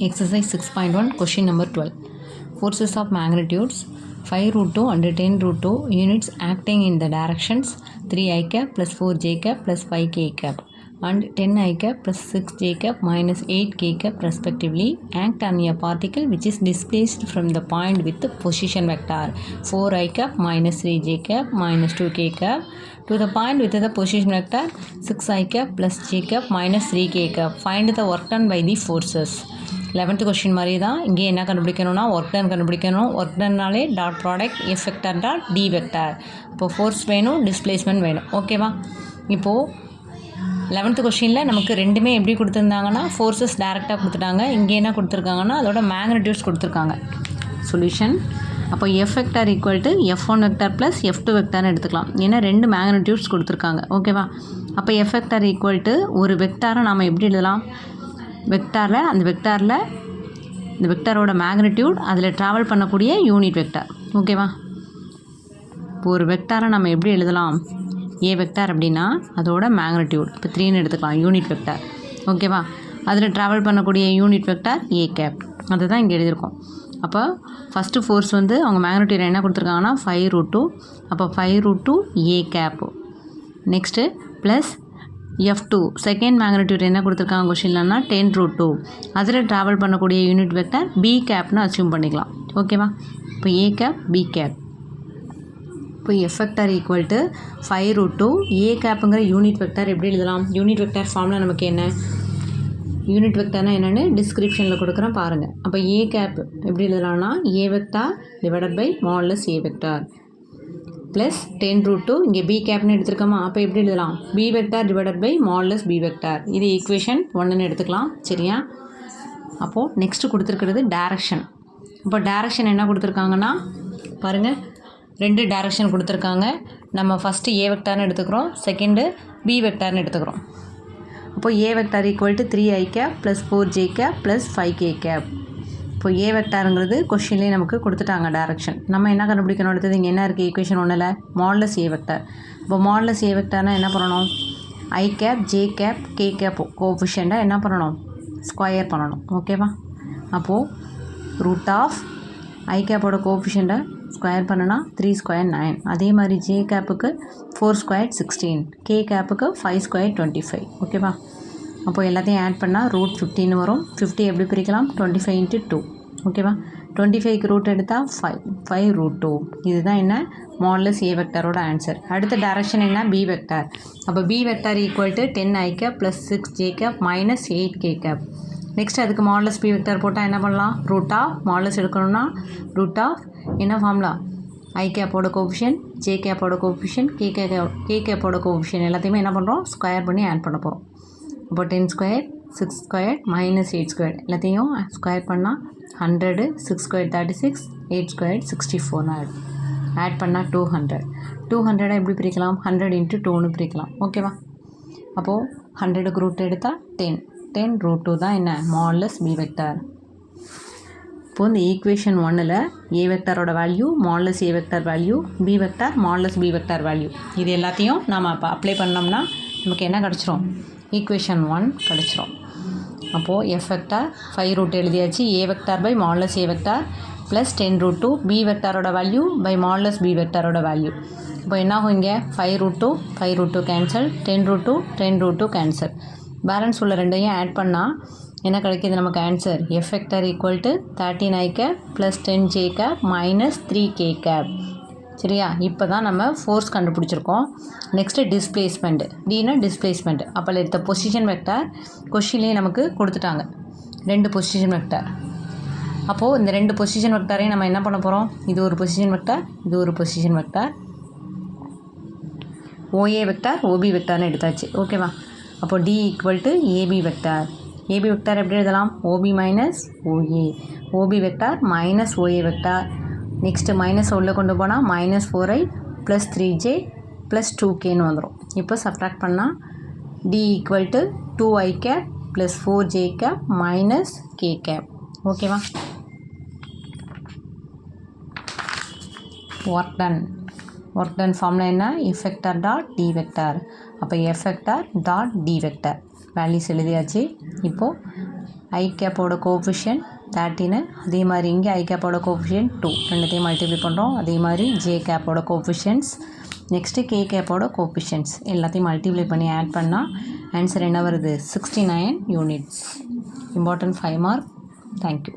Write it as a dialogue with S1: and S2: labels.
S1: Exercise 6.1 question number 12. Forces of magnitudes 5 root 2 and 10 root 2 units acting in the directions 3 I cap plus 4 j cap plus 5 k cap and 10 I cap plus 6 j cap minus 8 k cap respectively act on a particle which is displaced from the point with the position vector 4 I cap minus 3 j cap minus 2 k cap to the point with the position vector 6 I cap plus j cap minus 3 k cap. Find the work done by the forces. 11th question மாதிரி தான் இங்கே என்ன கண்டுபிடிக்கணும்னா work done கண்டுபிடிக்கணும். ஒர்க் டன்னாலே dot product F vector dot D vector. இப்போ force வேணும், டிஸ்பிளேஸ்மெண்ட் வேணும். ஓகேவா? இப்போது 11th கொஸ்டினில் நமக்கு ரெண்டுமே எப்படி கொடுத்துருந்தாங்கன்னா ஃபோர்ஸஸ் டேரெக்டாக கொடுத்துட்டாங்க. இங்கே என்ன கொடுத்துருக்காங்கன்னா அதோட மேக்னிடியூட்ஸ் கொடுத்துருக்காங்க. சொல்யூஷன் அப்போ F vector equal to F1 vector plus F2 வெக்டார்னு எடுத்துக்கலாம். ஏன்னா ரெண்டு மேக்னிடியூட்ஸ் கொடுத்துருக்காங்க. ஓகேவா? அப்போ எஃப் வெக்டார் ஈக்குவல் டு ஒரு வெக்டாரை நாம் எப்படி எழுதலாம்? வெக்டாரில் இந்த வெக்டாரோட மேக்னிடியூட் அதில் ட்ராவல் பண்ணக்கூடிய யூனிட் வெக்டார். ஓகேவா? இப்போ ஒரு வெக்டாரை நம்ம எப்படி எழுதலாம்? ஏ வெக்டார் அப்படின்னா அதோட மேக்னிடியூட் இப்போ 3ன்னு எடுத்துக்கலாம், யூனிட் வெக்டார். ஓகேவா? அதில் ட்ராவல் பண்ணக்கூடிய யூனிட் வெக்டார் ஏ கேப். அதை தான் இங்கே எழுதியிருக்கோம். அப்போ ஃபஸ்ட்டு ஃபோர்ஸ் வந்து அவங்க மேக்னிடியூட் என்ன கொடுத்துருக்காங்கன்னா 5 root 2. அப்போ 5 root 2 A cap. Next plus F2 second magnitude என்ன கொடுத்துருக்காங்க கொஷின்லன்னா 10 root 2. அதில் ட்ராவல் பண்ணக்கூடிய யூனிட் வெக்டார் பி கேப்னு அசியூம் பண்ணிக்கலாம். ஓகேவா? இப்போ ஏ கேப் பி கேப். இப்போ F vector equal to 5 root 2 A கேப்புங்கிற யூனிட் வெக்டார் எப்படி எழுதலாம்? யூனிட் வெக்டார் ஃபார்ம்ல நமக்கு என்ன? யூனிட் வெக்டார்னா என்னென்னு டிஸ்கிரிப்ஷனில் கொடுக்குறேன் பாருங்கள். அப்போ ஏ கேப் எப்படி எழுதலாம்னா A vector divided by modulus A vector plus 10 root 2 இங்கே பி கேப்னு எடுத்துருக்கோமா? அப்போ எப்படி எழுதலாம்? B vector divided by modulus B vector. இது ஈக்குவேஷன் 1ன்னு எடுத்துக்கலாம். சரியா? அப்போது நெக்ஸ்ட்டு கொடுத்துருக்கிறது டேரக்ஷன். இப்போ டேரக்ஷன் என்ன கொடுத்துருக்காங்கன்னா பாருங்கள், ரெண்டு டேரக்ஷன் கொடுத்துருக்காங்க. நம்ம ஃபஸ்ட்டு ஏ வெக்டார்னு எடுத்துக்கிறோம், செகண்டு பி வெக்டார்னு எடுத்துக்கிறோம். அப்போது A vector equal to 3 I cap plus 4 j cap plus 5 k cap. இப்போ ஏ வெக்டாருங்கிறது கொஷின்லேயே நமக்கு கொடுத்துட்டாங்க டேரக்ஷன். நம்ம என்ன கண்டுபிடிக்கணும்? அடுத்தது இங்கே என்ன இருக்குது? ஈக்குவேஷன் 1ல் மாடுலஸ் ஏ வெக்டார். இப்போ மாடுலஸ் ஏ வெக்டார்னால் என்ன பண்ணணும்? I cap J cap K cap கோஎஃபிஷியண்ட்டாக என்ன பண்ணணும்? ஸ்கொயர் பண்ணணும். ஓகேவா? அப்போது ரூட் ஆஃப் ஐ கேப்போட கோஎஃபிஷியண்ட்டை ஸ்கொயர் பண்ணுனா 3 square 9. அதே மாதிரி ஜே கேப்புக்கு 4 square 16, கே கேப்புக்கு 5 square 25. ஓகேவா? அப்போது எல்லாத்தையும் ஆட் பண்ணால் ரூட் 15 வரும். 50 எப்படி பிரிக்கலாம்? 25 into 2. ஓகேவா? 25க்கு ரூட் எடுத்தால் 5 root 2. இதுதான் என்ன? மாடுலஸ் ஏ வெக்டாரோட ஆன்சர். அடுத்த டைரக்ஷன் என்ன? B vector. அப்போ B vector equal to 10 I cap plus 6 j cap minus 8 k cap. Next அதுக்கு மாடுலஸ் பி வெக்டார் போட்டால் என்ன பண்ணலாம்? ரூட் ஆஃப் மாடுலஸ் எடுக்கணும்னா ரூட் ஆஃப் என்ன ஃபார்ம்லா? ஐ கேப்போட கோஎஃபிஷியன்ட், ஜே கேப்போட கோஎஃபிஷியன்ட், கே கேப்போட கோஎஃபிஷியன்ட் எல்லாத்தையுமே என்ன பண்ணுறோம்? ஸ்கொயர் பண்ணி ஆட் பண்ண போகிறோம். இப்போ 10 square 6 square மைனஸ் 8 square எல்லாத்தையும் ஸ்கொயர் பண்ணால் 100, 6 square 36, 8 square 64 ஆட் பண்ணால் 200 எப்படி பிரிக்கலாம்? 100 into 2ன்னு பிரிக்கலாம். ஓகேவா? அப்போது 100க்கு ரூட் எடுத்தால் 10 root 2 தான் என்ன? Modulus B vector. இப்போது இந்த ஈக்குவேஷன் 1ல் ஏ வெக்டாரோட value, modulus A vector value, B vector modulus B vector value, இது எல்லாத்தையும் நாம் அப்போ அப்ளை பண்ணோம்னா நமக்கு என்ன கிடச்சிரும்? ஈக்குவேஷன் 1 கிடச்சிரும். அப்போது எஃப் வெக்டார் 5 root எழுதியாச்சு. A vector by modulus A vector plus 10 root 2 B வெக்டாரோட வேல்யூ பை மாடுலஸ் பி வெக்டாரோட வேல்யூ. இப்போ என்னாகும்? இங்கே 5 root 2 cancel, 10 root 2 cancel. Balance உள்ள ரெண்டையும் ஆட் பண்ணால் என்ன கிடைக்கிது நமக்கு answer? F vector equal to 13 I cap plus 10 j cap minus 3 k cap. சரியா? இப்போ தான் நம்ம ஃபோர்ஸ் கண்டுபிடிச்சிருக்கோம். Next displacement. டினா டிஸ்பிளேஸ்மெண்ட். அப்போ இந்த பொசிஷன் வெக்டார் கொஷின்லேயே நமக்கு கொடுத்துட்டாங்க, 2 பொசிஷன் வெக்டார். அப்போது இந்த 2 பொசிஷன் வெக்டாரையும் நம்ம என்ன பண்ண போகிறோம்? இது ஒரு பொசிஷன் வெக்டார், இது ஒரு position vector. OA vector OB வெக்டார்னு எடுத்தாச்சு. ஓகேவா? அப்போ D equal to AB vector. AB vector எப்படி எழுதலாம்? OB minus OA. OB vector minus OA vector. Next minus உள்ளே கொண்டு போனால் minus 4i plus 3j plus 2kன்னு வந்துடும். இப்போ சப்ட்ராக்ட் பண்ணால் D equal to 2i cap plus 4j cap minus k cap. ஓகேவா? Work done ஃபார்ம்ல என்ன? F vector dot D vector. அப்போ F vector dot D vector values எழுதியாச்சு. இப்போது ஐ கேப்போட கோஎஃபிஷியன்ட் 13, அதே மாதிரி இங்கே ஐ கேப்போட கோஎஃபிஷியன்ட் 2, ரெண்டுத்தையும் மல்டிப்ளை பண்ணுறோம். அதே மாதிரி ஜே கேப்போட கோஎஃபிஷியன்ட்ஸ், நெக்ஸ்ட்டு கே கேப்போட கோஎஃபிஷியன்ட்ஸ் எல்லாத்தையும் மல்டிப்ளை பண்ணி ஆட் பண்ணால் ஆன்சர் என்ன வருது? 69 யூனிட்ஸ். Important 5 mark. தேங்க்யூ.